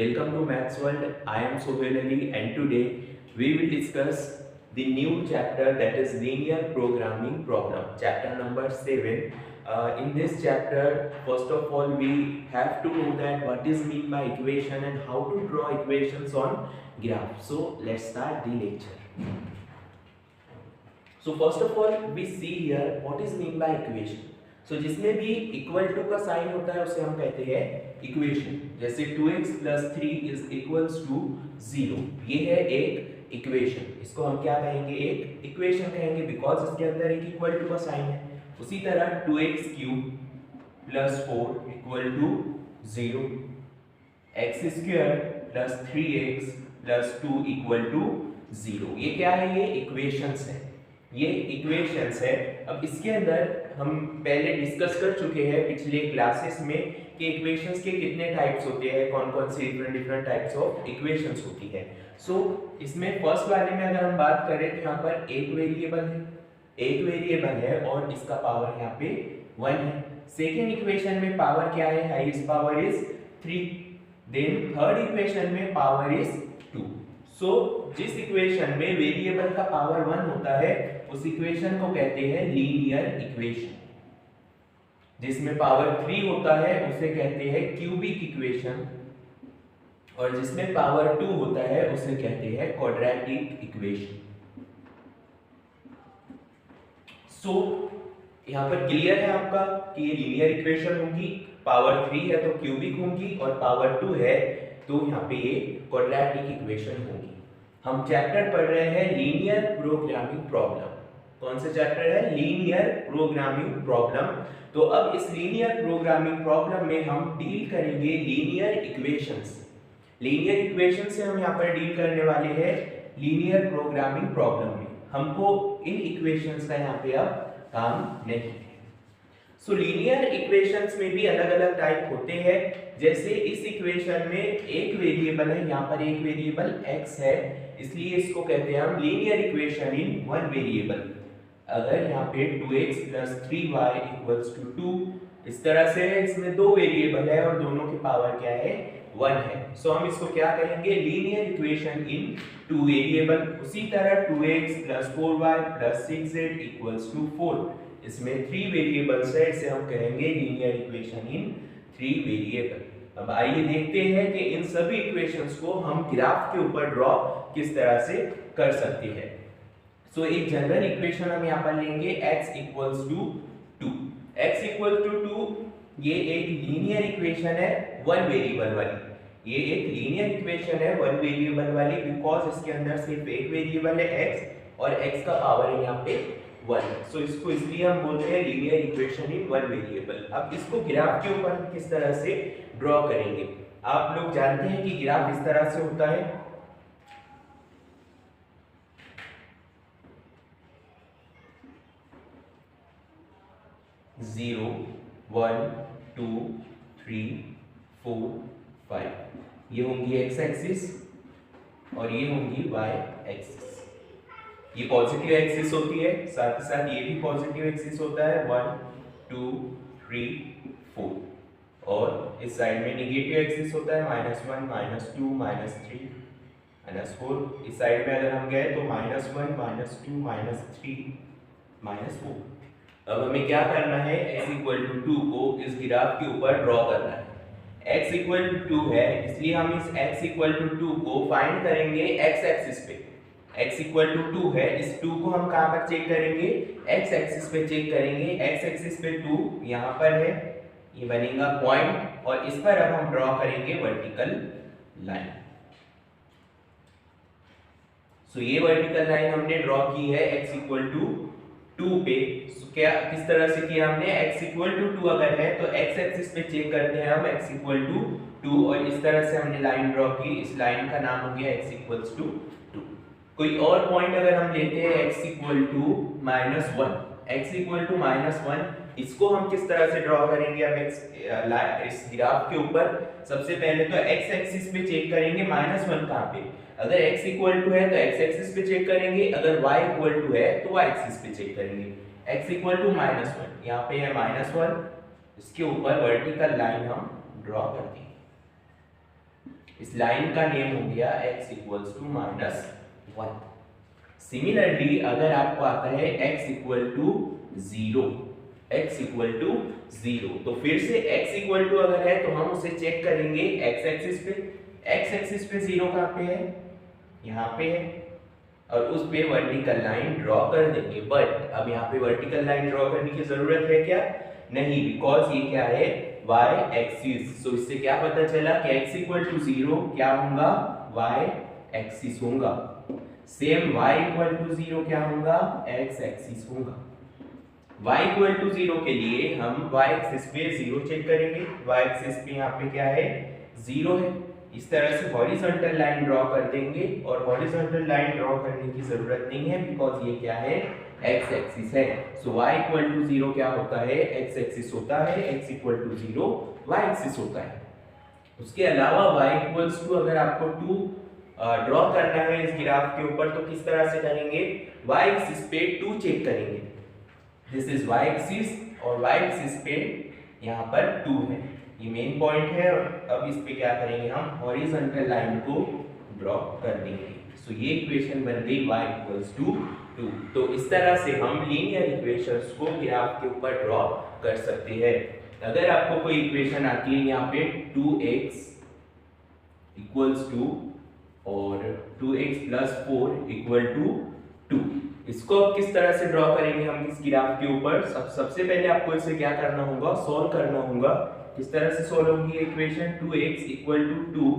Welcome to Maths World. I am Sohail Ali and today we will discuss the new chapter, that is linear programming problem, chapter number 7. In this chapter, first of all, we have to know that what is mean by equation and how to draw equations on graph. So let's start the lecture. So first of all, we see here what is mean by equation. So जिसमें भी equal to का sign होता है उसे हम कहते हैं equation. जैसे 2x + 3 इज इक्वल्स टू 0, ये है एक इक्वेशन. इसको हम क्या कहेंगे? एक इक्वेशन कहेंगे बिकॉज इसके अंदर एक इक्वल टू का साइन है. उसी तरह 2x³ + 4 = 0, x² + 3x + 2 = 0. ये क्या है? ये इक्वेशंस है. ये इक्वेशंस है. अब इसके अंदर हम पहले डिस्कस कर चुके हैं पिछले क्लासेस में कि इक्वेशंस के कितने टाइप्स होते हैं, कौन कौन से डिफरेंट टाइप्स ऑफ इक्वेशंस होती है. सो इसमें फर्स्ट वाले में अगर हम बात करें तो यहाँ पर एक वेरिएबल है और इसका पावर यहाँ पे 1 है. सेकेंड इक्वेशन में पावर क्या है? Highest power is 3. Then third equation में पावर इज 2. सो जिस इक्वेशन में वेरिएबल का पावर 1 होता है उस इक्वेशन को कहते हैं लीनियर इक्वेशन. जिसमें पावर 3 होता है उसे कहते हैं क्यूबिक इक्वेशन और जिसमें पावर 2 होता है उसे कहते हैं क्वाड्रेटिक इक्वेशन. सो यहाँ पर क्लियर है आपका कि ये लीनियर इक्वेशन होगी. पावर 3 है तो क्यूबिक होंगी और पावर 2 है तो यहाँ पे ये क्वाड्रेटिक इक्वेशन होगी. हम चैप्टर पढ़ रहे हैं लीनियर प्रोग्रामिंग प्रॉब्लम. कौन सा चैप्टर है? Linear programming problem. तो अब इस लीनियर प्रोग्रामिंग प्रॉब्लम में हम डील करेंगे लीनियर इक्वेशंस. लीनियर इक्वेशन से हम यहाँ पर डील करने वाले हैं लीनियर प्रोग्रामिंग प्रॉब्लम में. हमको इन इक्वेशंस का यहाँ पे अब काम नहीं है. सो लीनियर इक्वेशंस में भी अलग अलग टाइप होते हैं. जैसे इस इक्वेशन में एक वेरिएबल है, यहाँ पर एक वेरिएबल x है, इसलिए इसको कहते हैं हम linear equation in one variable. अगर यहाँ पे 2x + 3y = 2, इस तरह से इसमें दो वेरिएबल है और दोनों की पावर क्या है? 1 है. सो हम इसको क्या कहेंगे? Linear equation in two variable. उसी तरह 2x + 4y + 6z = 4, इसमें 3 वेरिएबल्स है, इसे हम कहेंगे लीनियर इक्वेशन इन 3 वेरिएबल. अब आइए देखते हैं कि इन सभी इक्वेशंस को हम ग्राफ के ऊपर ड्रॉ किस तरह से कर सकते हैं. सो एक जनरल इक्वेशन हम यहाँ पर लेंगे x = 2. x = 2 ये एक लीनियर इक्वेशन है वन वेरिएबल वाली. ये एक लीनियर इक्वेशन है वन वेरिएबल वाली बिकॉज इसके अंदर सिर्फ एक वेरिएबल है x और x का पावर है यहाँ पे 1. सो इसको इसलिए हम बोलते हैं linear equation in one variable. अब इसको ग्राफ के ऊपर किस तरह से ड्रॉ करेंगे? आप लोग जानते हैं कि ग्राफ इस तरह से होता है. 0 1 2 3 4 5 ये होंगी x एक्सिस और ये होंगी y एक्सिस. ये पॉजिटिव एक्सिस होती है, साथ ही साथ ये भी पॉजिटिव एक्सिस होता है 1 2 3 4 और इस साइड में नेगेटिव एक्सिस होता है -1 -2 -3 -4. इस साइड में अगर हम गए तो -1 -2 -3 -4. अब हमें क्या करना है? x = 2 को इस ग्राफ के ऊपर ड्रॉ करना है. x = 2 है इसलिए हम इस x = 2 को फाइंड करेंगे x एक्सिस पे. x = 2 है, इस 2 को हम कहाँ पर चेक करेंगे? x एक्सिस पे चेक करेंगे. x एक्सिस पे 2 यहाँ पर है, ये बनेगा पॉइंट और इस पर अब हम ड्रॉ करेंगे वर्टिकल लाइन. सो ये वर्टिकल लाइन हमने ड्रॉ की है x = 2 पे. सो क्या किस तरह से किया हमने? x = 2 अगर है तो x एक्सिस पे चेक करते हैं हम x = 2 और इस तरह से हमने लाइन ड्रॉ की. इस लाइन का नाम हो गया x = 2. कोई और पॉइंट अगर हम लेते हैं x = -1, x = -1, इसको हम किस तरह से ड्रॉ करेंगे? अब इस ग्राफ के ऊपर सबसे पहले तो x एक्सिस पे चेक करेंगे -1 कहाँ पे? अगर x = है तो x एक्सिस पे चेक करेंगे, अगर y = है तो y एक्सिस पे चेक करेंगे. x = -1, यहाँ पे है -1, इसके ऊपर वर्टिकल लाइन हम ड्रॉ करते हैं. इस लाइन का नेम हो गया x इक्वल्स टू -1। सिमिलरली अगर आपको आता है x equal to 0, x equal to 0, तो फिर से x इक्वल टू अगर है तो हम उसे चेक करेंगे x एक्सिस पे। x एक्सिस पे 0 कहाँ पे है, यहाँ पे है, और उस पे वर्टिकल लाइन ड्रॉ कर देंगे। बट अब यहाँ पे वर्टिकल लाइन ड्रॉ करने की जरूरत है क्या, नहीं, बिकॉज ये क्या है, y एक्सिस। सो इससे क्या पता चला कि x इक्वल टू 0 क्या होगा, y एक्सिस होगा। सेम y इक्वल टू 0 क्या होगा, x एक्सिस होगा। y इक्वल टू 0 के लिए हम y एक्सिस पे 0 चेक करेंगे। y एक्सिस पे यहाँ पे क्या है, 0 है। इस तरह से हॉरिजॉन्टल लाइन ड्रॉ कर देंगे, और हॉरिजॉन्टल लाइन ड्रॉ करने की जरूरत नहीं है बिकॉज ये क्या है, x एक्सिस है। सो y इक्वल टू 0 क्या होता है, x एक्सिस होता है, x equal to 0 y axis होता है। उसके अलावा y इक्वल्स टू अगर आपको 2 ड्रॉ करना है इस ग्राफ के ऊपर तो किस तरह से करेंगे, y एक्सिस पे 2 चेक करेंगे। दिस इज y एक्सिस, और y एक्सिस पे यहाँ पर 2 है, ये मेन पॉइंट है। और अब इस पे क्या करेंगे, हम हॉरिजॉन्टल लाइन को ड्रॉ कर देंगे। सो ये इक्वेशन बन गई y इक्वल्स टू 2। तो इस तरह से हम लीनियर इक्वेशंस को ग्राफ के ऊपर ड्रॉ कर सकते हैं। अगर आपको कोई इक्वेशन आती है यहाँ पे 2x इक्वल्स टू और 2x प्लस 4 इक्वल टू 2, इसको अब किस तरह से ड्रॉ करेंगे हम इस ग्राफ के ऊपर। सबसे पहले आपको इसे क्या करना होगा, सॉल्व करना होगा। किस तरह से सॉल्व होगी equation, 2x equal to 2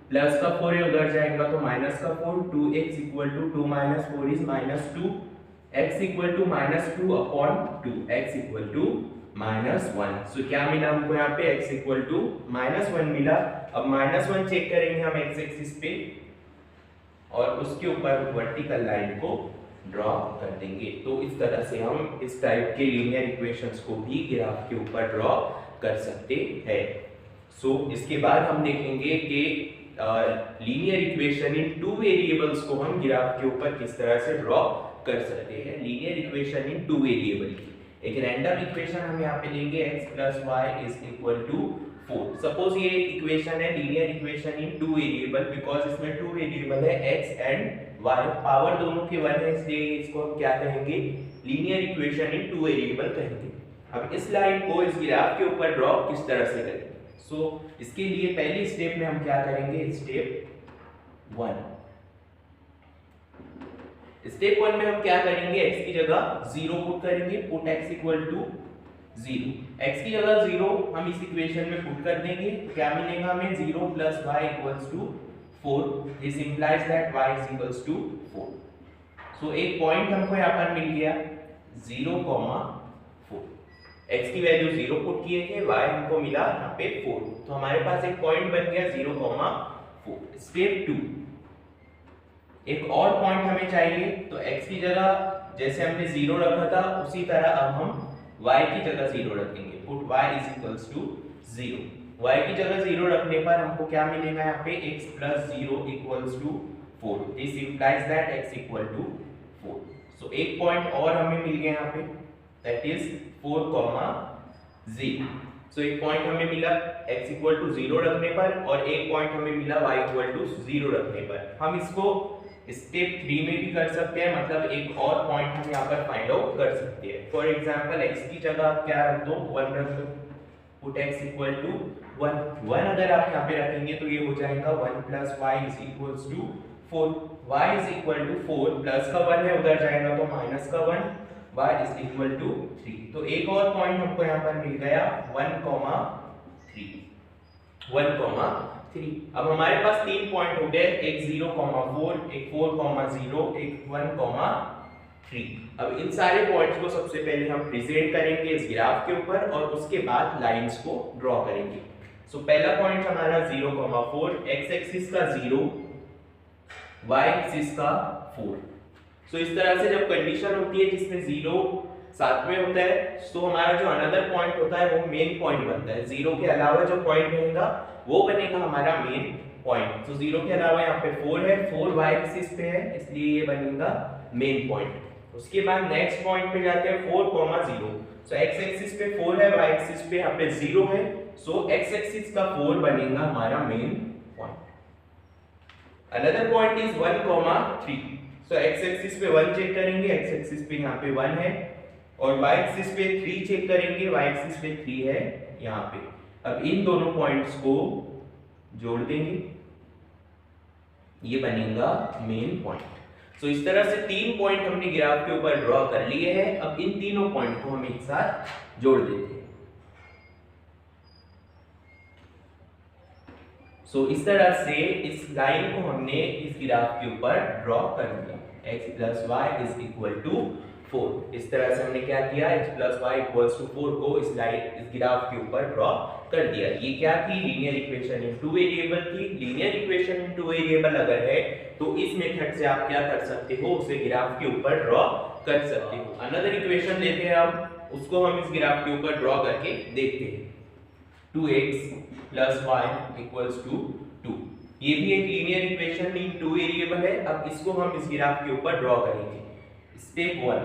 plus का 4 उधर जाएगा तो माइनस का 4, 2x equal to 2 minus 4 is -2, x equal to -2 upon 2, x equal to -1। So क्या मिला हमको यहाँ पे, x इक्वल टू -1 मिला। अब -1 चेक करेंगे हम x एक्सिस पे, और उसके ऊपर वर्टिकल लाइन को ड्रॉ कर देंगे। तो इस तरह से हम इस टाइप के लीनियर इक्वेशंस को भी ग्राफ के ऊपर ड्रॉ कर सकते हैं। सो इसके बाद हम देखेंगे कि लीनियर इक्वेशन इन 2 वेरिएबल्स को हम ग्राफ के ऊपर किस तरह से ड्रॉ कर सकते हैं। लीनियर इक्वेशन इन 2 वेरिएबल की एक रैंडम इक्वेशन हम यहाँ पे लेंगे, x plus y is equal to 4। Suppose ये एक इक्वेशन है linear equation in 2 variable, because इसमें 2 वेरिएबल है x एंड y, पावर दोनों के 1 है, इसलिए इसको हम क्या कहेंगे, लीनियर इक्वेशन इन 2 वेरिएबल कहेंगे। अब इस लाइन को इस ग्राफ के ऊपर ड्रॉ किस तरह से करेंगे। सो इसके लिए पहली स्टेप में हम क्या करेंगे, स्टेप 1 में हम क्या करेंगे, x की जगह 0 पुट करेंगे, put x equal to 0। x की जगह 0 हम इस इक्वेशन में पुट कर देंगे तो क्या मिलेगा हमें, 0 plus y equals to 4। This implies that y is equals to 4। So एक पॉइंट हमको यहाँ पर मिल गया 0, 4। x की वैल्यू 0 पुट किए थे, y हमको मिला यहाँ पे 4, तो हमारे पास एक पॉइंट बन गया 0, 4। स्टेप 2, एक और पॉइंट हमें चाहिए, तो x की जगह जैसे हमने 0 रखा था उसी तरह अब हम y की जगह 0 रखेंगे। Put y is equals to 0। y की जगह 0 रखने पर हमको क्या मिलेगा यहाँ पे, x plus 0 equals to 4। This implies that x equal to 4। So एक पॉइंट और हमें मिल गया यहाँ पे, दैट इज 4, 0। सो एक पॉइंट हमें मिला x इक्वल टू 0 रखने पर, और एक पॉइंट हमें मिला y इक्वल टू 0 रखने पर। हम इसको स्टेप 3 में भी कर सकते हैं, मतलब एक और पॉइंट हम यहाँ पर फाइंड आउट कर सकते हैं। फॉर एग्जांपल x की जगह आप क्या रख दो, 1 रख दो, पुट x इक्वल टू 1 अगर आप यहाँ पे रखेंगे तो ये हो जाएगा 1 plus y is equals to 4। y is equal to 4, plus का 1 है उधर जाएगा तो माइनस का 1, y इज इक्वल टू 3। तो एक और पॉइंट हमको यहाँ पर मिल गया 1, 3। अब हमारे पास 3 पॉइंट हो गए, एक 0, 4, एक 4, 0, एक 1, 3। अब इन सारे पॉइंट्स को सबसे पहले हम प्रेजेंट करेंगे इस ग्राफ के ऊपर, और उसके बाद लाइंस को ड्रॉ करेंगे। सो पहला पॉइंट हमारा 0, 4, x एक्सिस का 0, y एक्सिस का 4। सो इस तरह से जब कंडीशन होती है जिसमें 0 साथ में होता है, तो हमारा जो अनदर पॉइंट होता है वो मेन पॉइंट बनता है। 0 के अलावा जो पॉइंट रहेगा वो बनेगा हमारा मेन पॉइंट। तो 0 के अलावा यहाँ पे 4 है, 4 y एक्सिस पे है, इसलिए ये बनेगा मेन पॉइंट। उसके बाद नेक्स्ट पॉइंट पे जाते हैं 4, 0। सो x एक्सिस पे 4 है, y एक्सिस पे यहाँ पे 0 है, सो x एक्सिस का 4 बनेगा हमारा main point. Another point is 1,3। So x axis पे 1 चेक करेंगे, एक्स एक्सिस पे यहाँ पे 1 है, और y एक्सिस पे 3 चेक करेंगे, y एक्सिस पे 3 है यहाँ पे। अब इन दोनों पॉइंट्स को जोड़ देंगे, ये बनेगा मेन पॉइंट। सो इस तरह से 3 पॉइंट हमने ग्राफ के ऊपर ड्रॉ कर लिए हैं। अब इन तीनों पॉइंट को हम एक साथ जोड़ देते हैं। सो इस तरह से इस लाइन को हमने इस ग्राफ के ऊपर ड्रॉ कर दिया। x plus y is equal to 4। इस तरह से हमने क्या किया, x plus y equals to 4 को इस ग्राफ के ऊपर ड्रॉ कर दिया। ये क्या थी, linear equation in two variable थी। Linear equation in two variable अगर है तो इस मेथड से आप क्या कर सकते हो, उसे ग्राफ के ऊपर ड्रॉ कर सकते हो। अनदर इक्वेशन लेते हैं हम, उसको हम इस ग्राफ के ऊपर ड्रॉ करके देखते हैं। 2x plus y equals to 2। ये भी एक linear equation in two variable है। अब इसको हम इस ग्राफ के ऊपर ड्रॉ करेंगे। स्टेप 1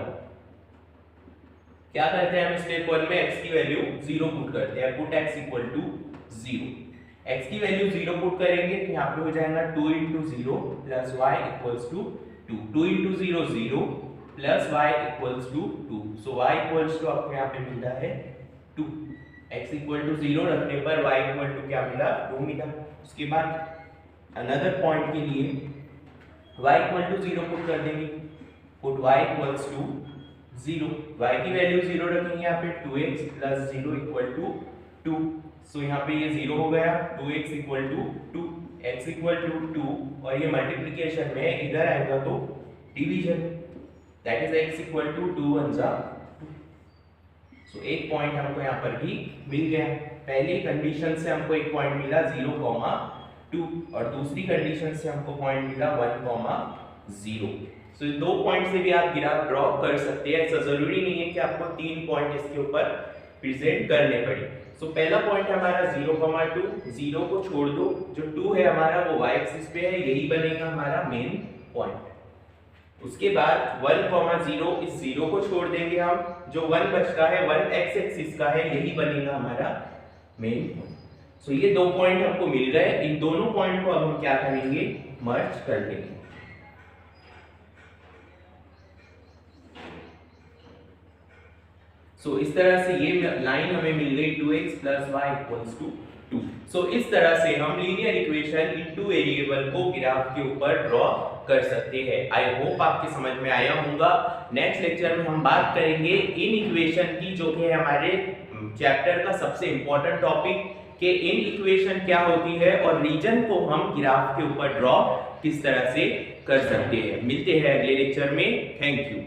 क्या करते हैं हम, स्टेप 1 में x की वैल्यू 0 पुट करते हैं। Put x equal to 0। x की वैल्यू 0 पुट करेंगे तो यहाँ पे हो जाएगा 2 into 0 plus y equals to 2। 2 into 0 0 plus y equals to 2। So y equals to आपको यहाँ पे मिलता है 2। x इक्वल टू 0 रखने पर y इक्वल टू क्या मिला, 2 मिला। उसके बाद अनदर पॉइंट के लिए y इक्वल टू 0 पुट कर देंगे। Put y equals to 0। y की वैल्यू 0 रखेंगे यहाँ पे, 2x प्लस 0 इक्वल टू 2। सो यहाँ पे ये 0 हो गया, 2x equal to 2, x equal to 2, और ये मल्टीप्लिकेशन में इधर आएगा तो division, that is x equal to 2 1 जा 2। सो एक पॉइंट हमको यहाँ पर भी मिल गया। पहली कंडीशन से हमको एक पॉइंट मिला 0,2, और दूसरी कंडीशन से हमको पॉइंट मिला 1,0। सो दो पॉइंट से भी आप ग्राफ ड्रॉ कर सकते हैं। ऐसा जरूरी नहीं है कि आपको 3 पॉइंट इसके ऊपर प्रेजेंट करने पड़े। सो पहला पॉइंट हमारा 0,2, 0 को छोड़ दो, जो 2 है हमारा वो y एक्सिस पे है, यही बनेगा हमारा मेन पॉइंट। उसके बाद 1,0, इस 0 को छोड़ देंगे हम, जो 1 बचता है 1 x एक्सिस का है, यही बनेगा हमारा मेन पॉइंट। सो ये 2 पॉइंट हमको मिल गए। इन दोनों पॉइंट को अब हम क्या करेंगे, मर्ज कर देंगे। सो इस तरह से ये लाइन हमें मिल गई 2x plus y equals to 2। So इस तरह से हम linear equation in two variable को ग्राफ के ऊपर ड्रॉ कर सकते हैं। आई होप आपके समझ में आया होगा। नेक्स्ट लेक्चर में हम बात करेंगे इन इक्वेशन की, जो कि हमारे चैप्टर का सबसे इंपॉर्टेंट टॉपिक, कि इन इक्वेशन क्या होती है और रीजन को हम ग्राफ के ऊपर ड्रॉ किस तरह से कर सकते हैं। मिलते हैं अगले लेक्चर में। Thank you.